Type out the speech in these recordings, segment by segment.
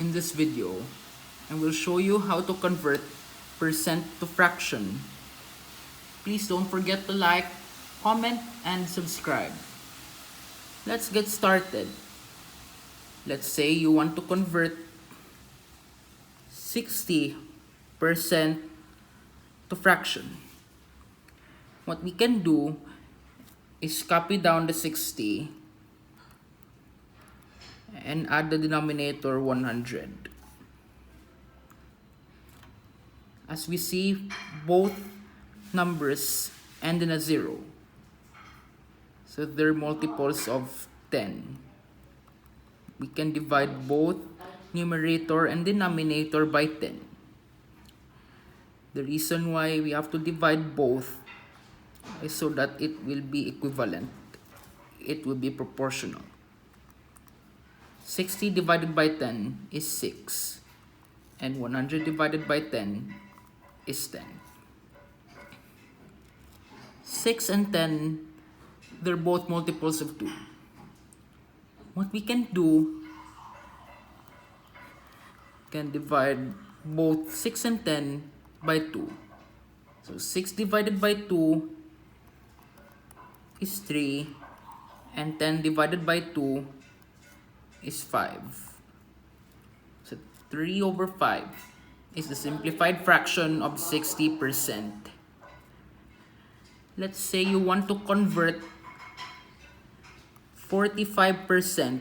In this video, I will show you how to convert percent to fraction. Please don't forget to like, comment, and subscribe. Let's get started. Let's say you want to convert 60% to fraction. What we can do is copy down the 60 and add the denominator 100. As we see, both numbers end in a 0. So they're multiples of 10. We can divide both numerator and denominator by 10. The reason why we have to divide both is so that it will be equivalent. It will be proportional. 60 divided by 10 is 6. And 100 divided by 10 is 10. 6 and 10, they're both multiples of 2. What we can do, can divide both 6 and 10 by 2. So 6 divided by 2 is 3, and 10 divided by 2 is 5. So 3 over 5 is the simplified fraction of 60%. Let's say you want to convert 45%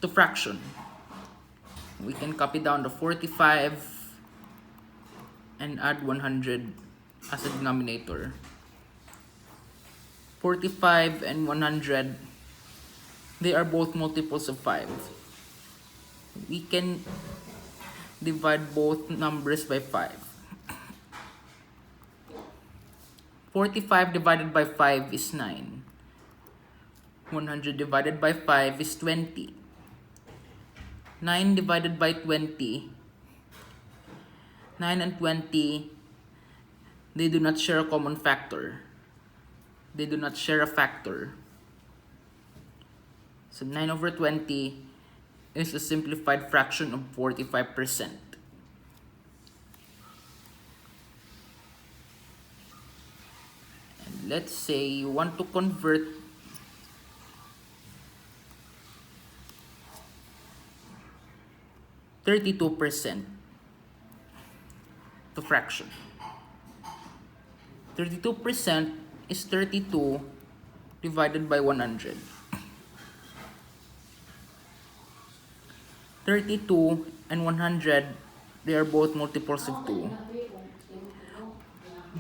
to fraction. We can copy down the 45 and add 100 as a denominator. 45 and 100, they are both multiples of 5. We can divide both numbers by 5. 45 divided by 5 is 9. 100 divided by 5 is 20. 9 divided by 20, 9 and 20, they do not share a common factor. They do not share a factor. So 9 over 20 is a simplified fraction of 45%. And let's say you want to convert 32% to fraction. 32% is 32 divided by 100. 32 and 100, they are both multiples of 2.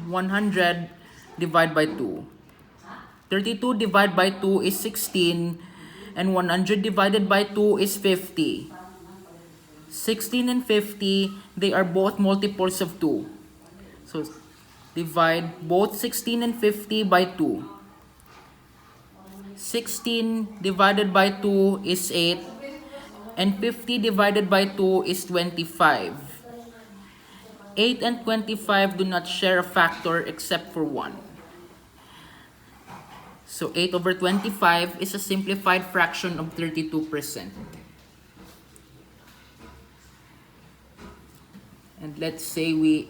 100 divided by 2. 32 divided by 2 is 16, and 100 divided by 2 is 50. 16 and 50, they are both multiples of 2. So divide both 16 and 50 by 2. 16 divided by 2 is 8, and 50 divided by 2 is 25. 8 and 25 do not share a factor except for 1. So 8 over 25 is a simplified fraction of 32%. And let's say we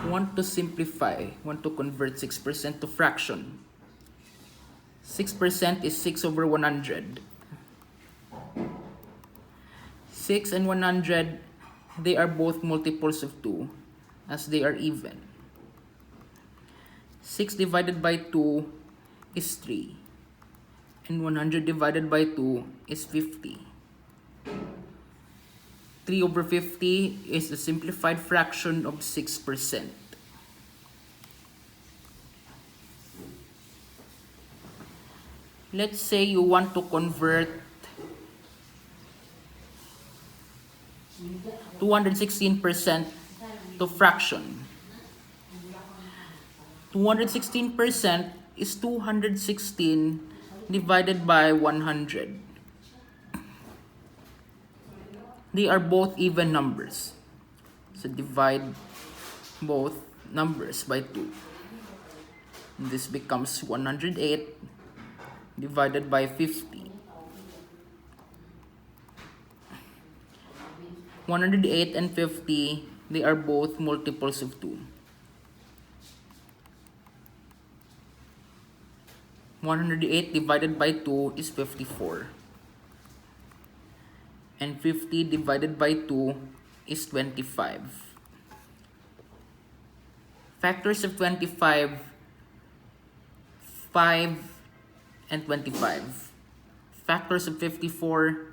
want to simplify, want to convert 6% to fraction. 6% is 6 over 100. 6 and 100, they are both multiples of 2, as they are even. 6 divided by 2 is 3, and 100 divided by 2 is 50. 3 over 50 is the simplified fraction of 6%. Let's say you want to convert 216% to fraction. 216% is 216 divided by 100. They are both even numbers. So divide both numbers by 2. And this becomes 108 divided by 50. 108 and 50, they are both multiples of 2. 108 divided by 2 is 54. And 50 divided by 2 is 25. Factors of 25, 5 and 25. Factors of 54,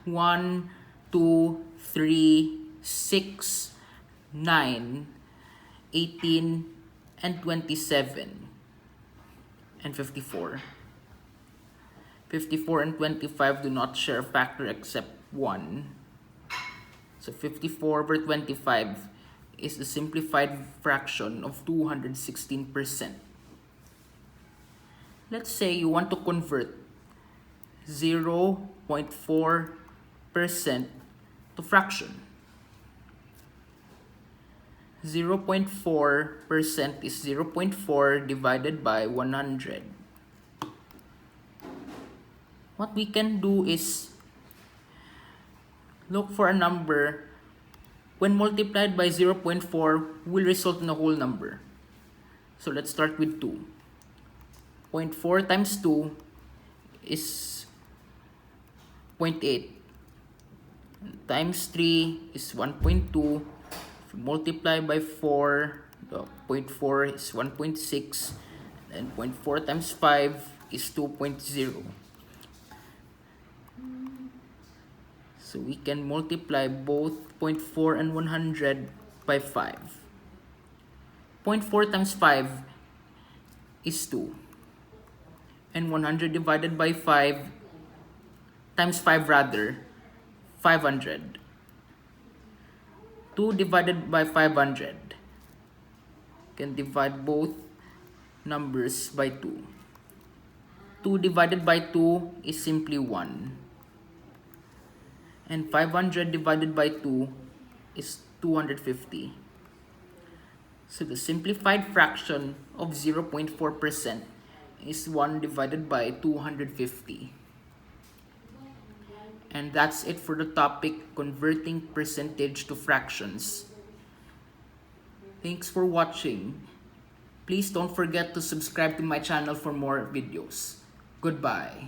1, 2, 3, 6, 9, 18, and 27. And 54. 54 and 25 do not share a factor except 1. So 54 over 25 is the simplified fraction of 216%. Let's say you want to convert 0.4% to fraction. 0.4% is 0.4 divided by 100. What we can do is look for a number when multiplied by 0.4 will result in a whole number. So let's start with 2. 0.4 times 2 is 0.8. Times 3 is 1.2. If you multiply by 4, the 0.4 is 1.6. And 0.4 times 5 is 2.0. So we can multiply both 0.4 and 100 by 5. 0.4 times 5 is 2. And 100 divided by 5 times 5 rather, 500. 2 divided by 500. Can divide both numbers by 2. 2 divided by 2 is simply 1. And 500 divided by 2 is 250. So the simplified fraction of 0.4% is 1 divided by 250. And that's it for the topic converting percentage to fractions. Thanks for watching. Please don't forget to subscribe to my channel for more videos. Goodbye.